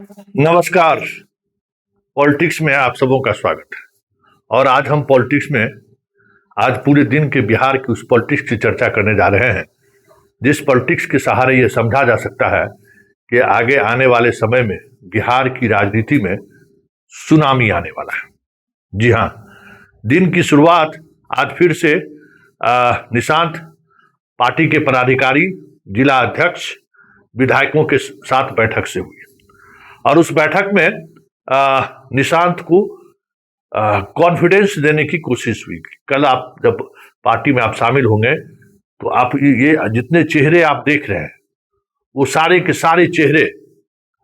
नमस्कार। पॉलिटिक्स में आप सबों का स्वागत है। और आज हम पॉलिटिक्स में आज पूरे दिन के बिहार की उस पॉलिटिक्स की चर्चा करने जा रहे हैं जिस पॉलिटिक्स के सहारे ये समझा जा सकता है कि आगे आने वाले समय में बिहार की राजनीति में सुनामी आने वाला है। जी हाँ, दिन की शुरुआत आज फिर से निशांत पार्टी के पदाधिकारी, जिला अध्यक्ष, विधायकों के साथ बैठक से हुई और उस बैठक में निशांत को कॉन्फिडेंस देने की कोशिश हुई। कल आप जब पार्टी में आप शामिल होंगे तो आप ये जितने चेहरे आप देख रहे हैं वो सारे के सारे चेहरे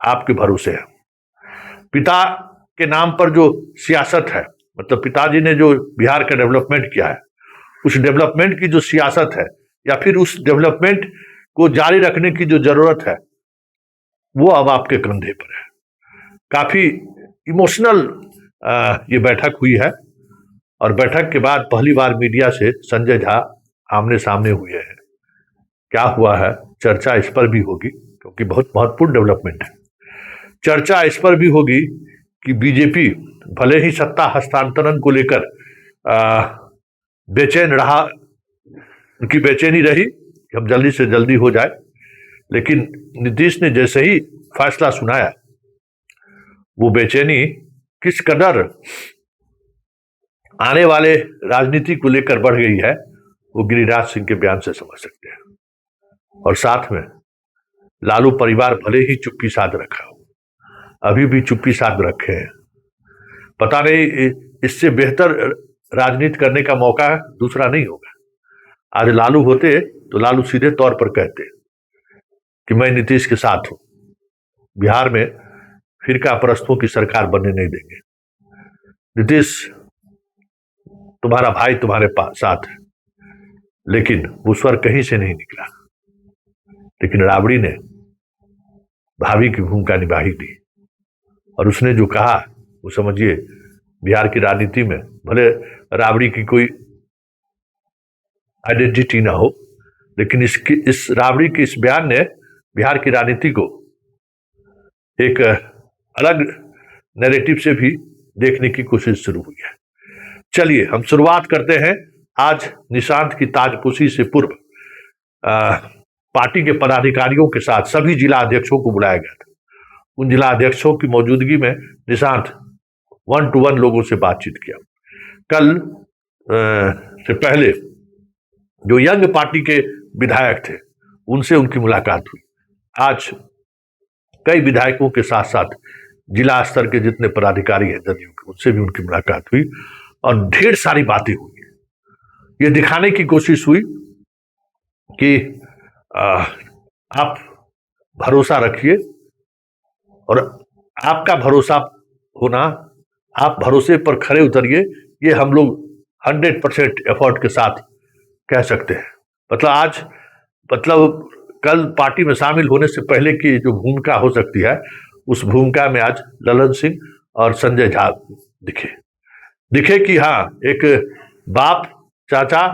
आपके भरोसे हैं। पिता के नाम पर जो सियासत है, मतलब पिताजी ने जो बिहार का डेवलपमेंट किया है, उस डेवलपमेंट की जो सियासत है या फिर उस डेवलपमेंट को जारी रखने की जो जरूरत है वो अब आपके कंधे पर है। काफी इमोशनल ये बैठक हुई है और बैठक के बाद पहली बार मीडिया से संजय झा आमने सामने हुए हैं। क्या हुआ है, चर्चा इस पर भी होगी क्योंकि बहुत महत्वपूर्ण डेवलपमेंट है। चर्चा इस पर भी होगी कि बीजेपी भले ही सत्ता हस्तांतरण को लेकर बेचैन रहा, उनकी बेचैनी रही कि अब जल्दी से जल्दी हो जाए, लेकिन नीतीश ने जैसे ही फैसला सुनाया वो बेचैनी किस कदर आने वाले राजनीति को लेकर बढ़ गई है वो गिरिराज सिंह के बयान से समझ सकते हैं। और साथ में लालू परिवार भले ही चुप्पी साध रखा हो, अभी भी चुप्पी साध रखे हैं। पता नहीं इससे बेहतर राजनीति करने का मौका दूसरा नहीं होगा। आज लालू होते तो लालू सीधे तौर पर कहते कि मैं नीतीश के साथ हूं, बिहार में फिरका परस्तों की सरकार बनने नहीं देंगे, नीतीश तुम्हारा भाई तुम्हारे साथ है। लेकिन वो स्वर कहीं से नहीं निकला। लेकिन राबड़ी ने भाभी की भूमिका निभाई थी और उसने जो कहा वो समझिए बिहार की राजनीति में भले राबड़ी की कोई आइडेंटिटी ना हो, लेकिन इस राबड़ी के इस बयान ने बिहार की राजनीति को एक अलग नैरेटिव से भी देखने की कोशिश शुरू हुई है। चलिए हम शुरुआत करते हैं। आज निशांत की ताजपोशी से पूर्व पार्टी के पदाधिकारियों के साथ सभी जिला अध्यक्षों को बुलाया गया था। उन जिला अध्यक्षों की मौजूदगी में निशांत 1-to-1 लोगों से बातचीत किया। कल से पहले जो यंग पार्टी के विधायक थे उनसे उनकी मुलाकात हुई। आज कई विधायकों के साथ साथ जिला स्तर के जितने पदाधिकारी हैं जदयू के, उनसे भी उनकी मुलाकात हुई और ढेर सारी बातें हुई। ये दिखाने की कोशिश हुई कि आप भरोसा रखिए और आपका भरोसा होना, आप भरोसे पर खरे उतरिए, ये हम लोग 100% एफर्ट के साथ कह सकते हैं। मतलब कल पार्टी में शामिल होने से पहले की जो भूमिका हो सकती है उस भूमिका में आज ललन सिंह और संजय झा दिखे कि हाँ, एक बाप चाचा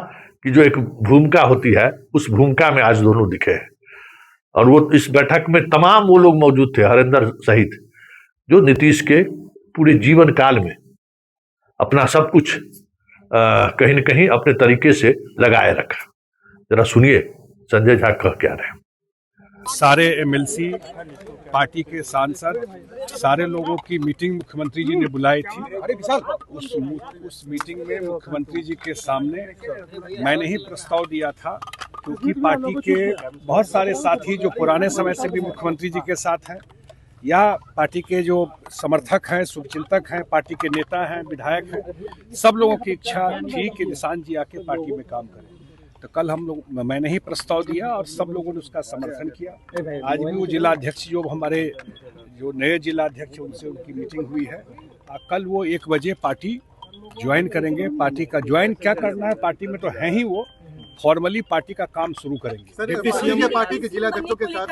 की जो एक भूमिका होती है उस भूमिका में आज दोनों दिखे हैं। और वो इस बैठक में तमाम वो लोग मौजूद थे, हरिंदर सहित, जो नीतीश के पूरे जीवन काल में अपना सब कुछ कहीं न कहीं अपने तरीके से लगाए रखा। जरा सुनिए संजय झा कह क्या रहे हैं। सारे एमएलसी, पार्टी के सांसद, सारे लोगों की मीटिंग मुख्यमंत्री जी ने बुलाई थी। उस मीटिंग में मुख्यमंत्री जी के सामने मैंने ही प्रस्ताव दिया था, क्योंकि पार्टी के बहुत सारे साथी जो पुराने समय से भी मुख्यमंत्री जी के साथ हैं या पार्टी के जो समर्थक हैं, शुभचिंतक हैं, पार्टी के नेता हैं, विधायक हैं, सब लोगों की इच्छा थी कि निशांत जी आके पार्टी में काम करें। तो कल मैंने ही प्रस्ताव दिया और सब लोगों ने उसका समर्थन किया। आज भी वो जिला अध्यक्ष जो हमारे जो नए जिला अध्यक्ष उनसे उनकी मीटिंग हुई है। कल वो 1 बजे पार्टी ज्वाइन करेंगे। पार्टी का ज्वाइन क्या करना है, पार्टी में तो है ही, वो फॉर्मली पार्टी का काम शुरू करेंगे। डिप्टी सीएम के पार्टी के जिला अध्यक्षों के साथ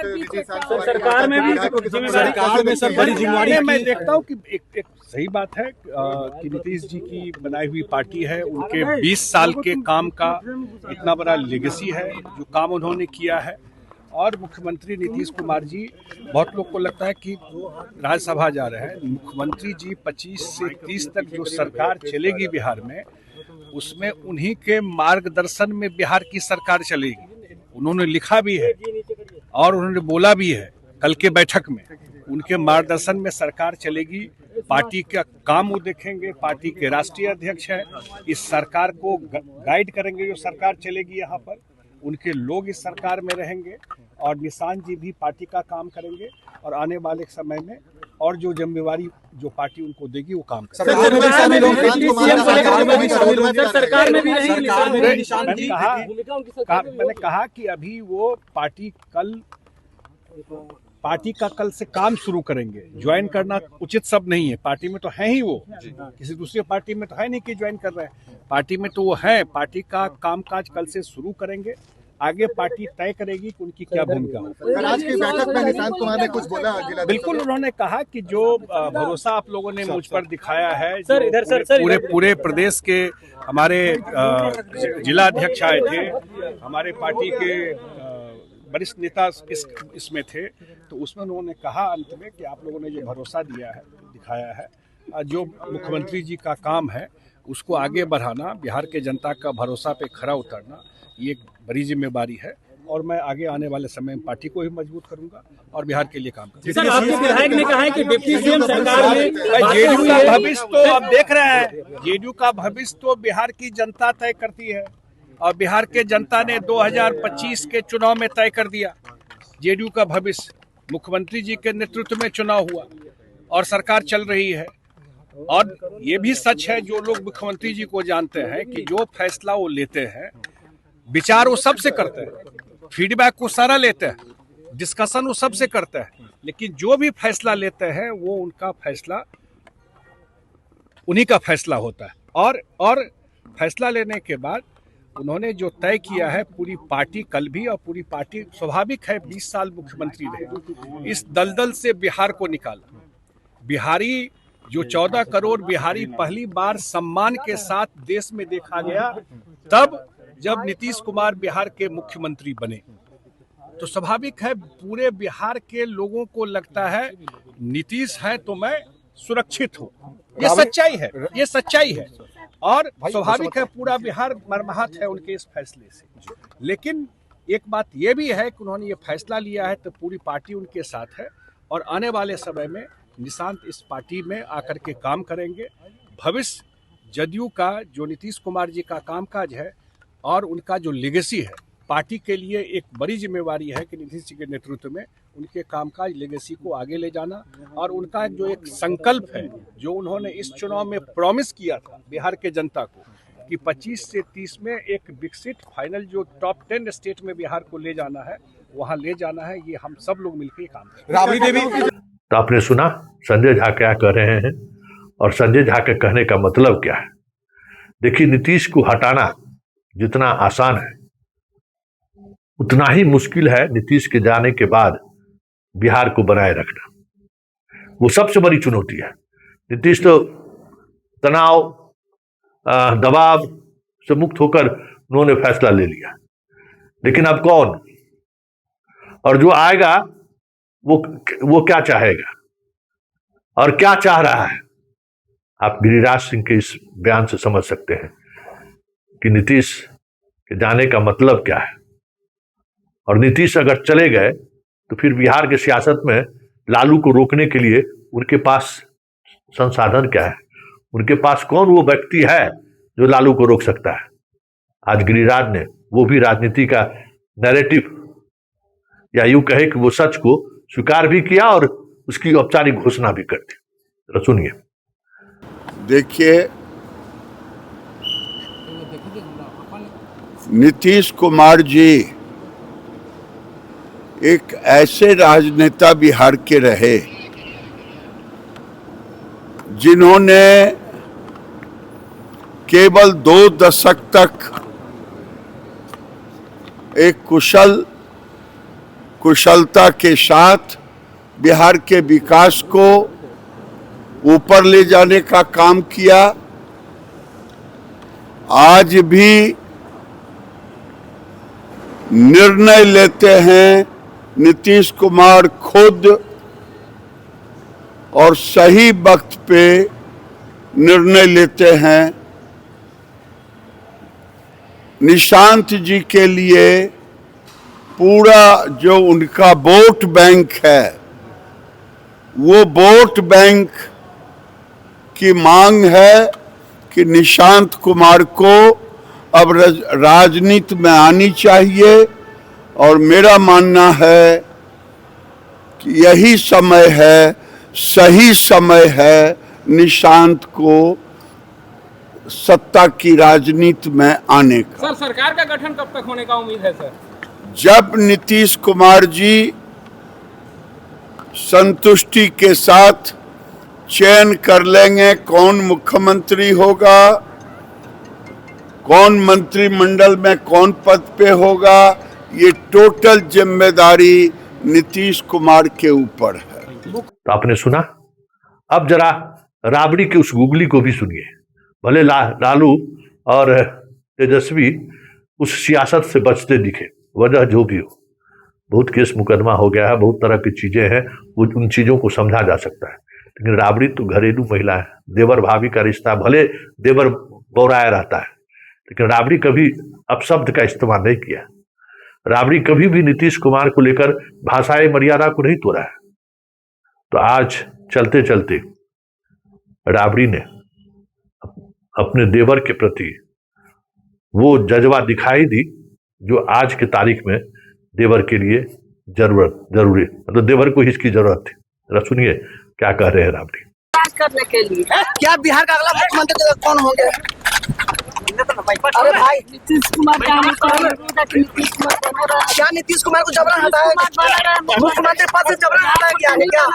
सरकार में सब बड़ी जिम्मेदारी है। मैं देखता हूँ कि एक सही बात है कि नीतीश जी की बनाई हुई पार्टी है, उनके 20 साल के काम का इतना बड़ा लेगेसी है, जो काम उन्होंने किया है और मुख्यमंत्री नीतीश कुमार जी, बहुत लोग को लगता है कि राज्यसभा जा रहे हैं। मुख्यमंत्री जी 25 से 30 तक जो सरकार चलेगी बिहार में, उसमें उन्हीं के मार्गदर्शन में बिहार की सरकार चलेगी। उन्होंने लिखा भी है और उन्होंने बोला भी है कल के बैठक में, उनके मार्गदर्शन में सरकार चलेगी। पार्टी का काम वो देखेंगे, पार्टी के राष्ट्रीय अध्यक्ष हैं, इस सरकार को गाइड करेंगे। जो सरकार चलेगी यहाँ पर, उनके लोग इस सरकार में रहेंगे और निशांत जी भी पार्टी का काम करेंगे और आने वाले समय में और जो जिम्मेवारी जो पार्टी उनको देगी वो काम करेंगे। मैंने कहा कि अभी वो पार्टी का कल से काम शुरू करेंगे। ज्वाइन करना उचित सब नहीं है, पार्टी में तो है ही वो, किसी दूसरी पार्टी में तो है नहीं कि ज्वाइन कर रहे हैं, पार्टी में तो वो है। पार्टी का कामकाज कल से शुरू करेंगे, आगे पार्टी तय करेगी कि उनकी क्या भूमिका हो। आज की बैठक में निशांत कुमार ने कुछ बोला? बिल्कुल, उन्होंने कहा कि जो भरोसा आप लोगों ने मुझ पर दिखाया है, पूरे प्रदेश के हमारे जिला अध्यक्ष आए थे, हमारे पार्टी के वरिष्ठ नेता इसमें थे, तो उसमें उन्होंने कहा अंत में कि आप लोगों ने जो भरोसा दिया है, दिखाया है, जो मुख्यमंत्री जी का काम है उसको आगे बढ़ाना, बिहार के जनता का भरोसा पे खरा उतरना, ये एक बड़ी जिम्मेदारी है और मैं आगे आने वाले समय में पार्टी को भी मजबूत करूंगा और बिहार के लिए काम करूंगा। सर, आपके विधायक ने कहा है कि डिप्टी सीएम सरकार में जेडीयू का भविष्य तो आप देख रहे हैं, जेडीयू का भविष्य तो बिहार की जनता तय करती है और बिहार के जनता ने 2025 के चुनाव में तय कर दिया। जेडीयू का भविष्य मुख्यमंत्री जी के नेतृत्व में चुनाव हुआ और सरकार चल रही है। और ये भी सच है, जो लोग मुख्यमंत्री जी को जानते हैं, कि जो फैसला वो लेते हैं, विचार वो सबसे करते हैं, फीडबैक को सारा लेते हैं, डिस्कशन वो सबसे करते हैं, लेकिन जो भी फैसला लेते हैं वो उनका फैसला, उन्हीं का फैसला होता है। और फैसला लेने के बाद उन्होंने जो तय किया है, पूरी पार्टी कल भी और पूरी पार्टी, स्वाभाविक है 20 साल मुख्यमंत्री रहे, इस दलदल से बिहार को निकाला। बिहारी जो 14 करोड़ बिहारी पहली बार सम्मान के साथ देश में देखा गया, तब जब नीतीश कुमार बिहार के मुख्यमंत्री बने, तो स्वाभाविक है पूरे बिहार के लोगों को लगता है नीतीश है तो मैं सुरक्षित हूँ। ये सच्चाई है, ये सच्चाई है और स्वाभाविक है पूरा बिहार मर्माहत है उनके इस फैसले से। लेकिन एक बात ये भी है कि उन्होंने ये फैसला लिया है तो पूरी पार्टी उनके साथ है और आने वाले समय में निशांत इस पार्टी में आकर के काम करेंगे। भविष्य जदयू का, जो नीतीश कुमार जी का कामकाज है और उनका जो लेगेसी है, पार्टी के लिए एक बड़ी जिम्मेवारी है कि नीतीश जी के नेतृत्व में उनके कामकाज लेगेसी को आगे ले जाना। और उनका जो एक संकल्प है, जो उन्होंने इस चुनाव में प्रॉमिस किया था बिहार के जनता को, कि 25 से 30 में एक विकसित फाइनल जो टॉप 10 स्टेट में बिहार को ले जाना है, वहाँ ले जाना है, ये हम सब लोग मिलकर काम करें। राबड़ी देवी, तो आपने सुना संजय झा क्या कह रहे हैं और संजय झा के कहने का मतलब क्या है। देखिए, नीतीश को हटाना जितना आसान है, उतना ही मुश्किल है नीतीश के जाने के बाद बिहार को बनाए रखना। वो सबसे बड़ी चुनौती है। नीतीश तो तनाव, दबाव से मुक्त होकर उन्होंने फैसला ले लिया, लेकिन अब कौन और जो आएगा वो क्या चाहेगा और क्या चाह रहा है, आप गिरिराज सिंह के इस बयान से समझ सकते हैं कि नीतीश के जाने का मतलब क्या है। और नीतीश अगर चले गए तो फिर बिहार के सियासत में लालू को रोकने के लिए उनके पास संसाधन क्या है, उनके पास कौन वो व्यक्ति है जो लालू को रोक सकता है। आज गिरिराज ने वो भी राजनीति का नैरेटिव, या यूं कहे कि वो सच को स्वीकार भी किया और उसकी औपचारिक घोषणा भी कर दी। सुनिए। देखिए, नीतीश कुमार जी एक ऐसे राजनेता बिहार के रहे जिन्होंने केवल 2 दशक तक एक कुशलता के साथ बिहार के विकास को ऊपर ले जाने का काम किया। आज भी निर्णय लेते हैं नीतीश कुमार खुद और सही वक्त पे निर्णय लेते हैं। निशांत जी के लिए पूरा जो उनका वोट बैंक है, वो वोट बैंक की मांग है कि निशांत कुमार को अब राजनीति में आनी चाहिए। और मेरा मानना है कि यही समय है, सही समय है निशांत को सत्ता की राजनीति में आने का। सर, सरकार का गठन कब तक होने का उम्मीद है सर? जब नीतीश कुमार जी संतुष्टि के साथ चयन कर लेंगे कौन मुख्यमंत्री होगा, कौन मंत्रिमंडल में कौन पद पे होगा, ये टोटल जिम्मेदारी नीतीश कुमार के ऊपर है। तो आपने सुना, अब जरा राबड़ी के उस गुगली को भी सुनिए। भले लालू और तेजस्वी उस सियासत से बचते दिखे, वजह जो भी हो, बहुत केस मुकदमा हो गया है, बहुत तरह की चीजें हैं, वो उन चीजों को समझा जा सकता है। लेकिन राबड़ी तो घरेलू महिला है, देवर भाभी का रिश्ता, भले देवर बौराया रहता है, लेकिन राबड़ी कभी अपशब्द का इस्तेमाल नहीं किया। राबड़ी कभी भी नीतीश कुमार को लेकर भाषाई मर्यादा को नहीं तोड़ा है। तो आज चलते चलते राबड़ी ने अपने देवर के प्रति वो जज्बा दिखाई दी जो आज की तारीख में देवर के लिए जरूरी, मतलब देवर को इसकी जरूरत थी। जरा सुनिए क्या कह रहे हैं राबड़ी। करने के लिए क्या बिहार का अगला मुख्यमंत्री कौन होंगे? अरे भाई, नीतीश कुमार क्या नीतीश कुमार को जबरन हटाया? मुख्यमंत्री पद से जबरन हटाया गया है क्या?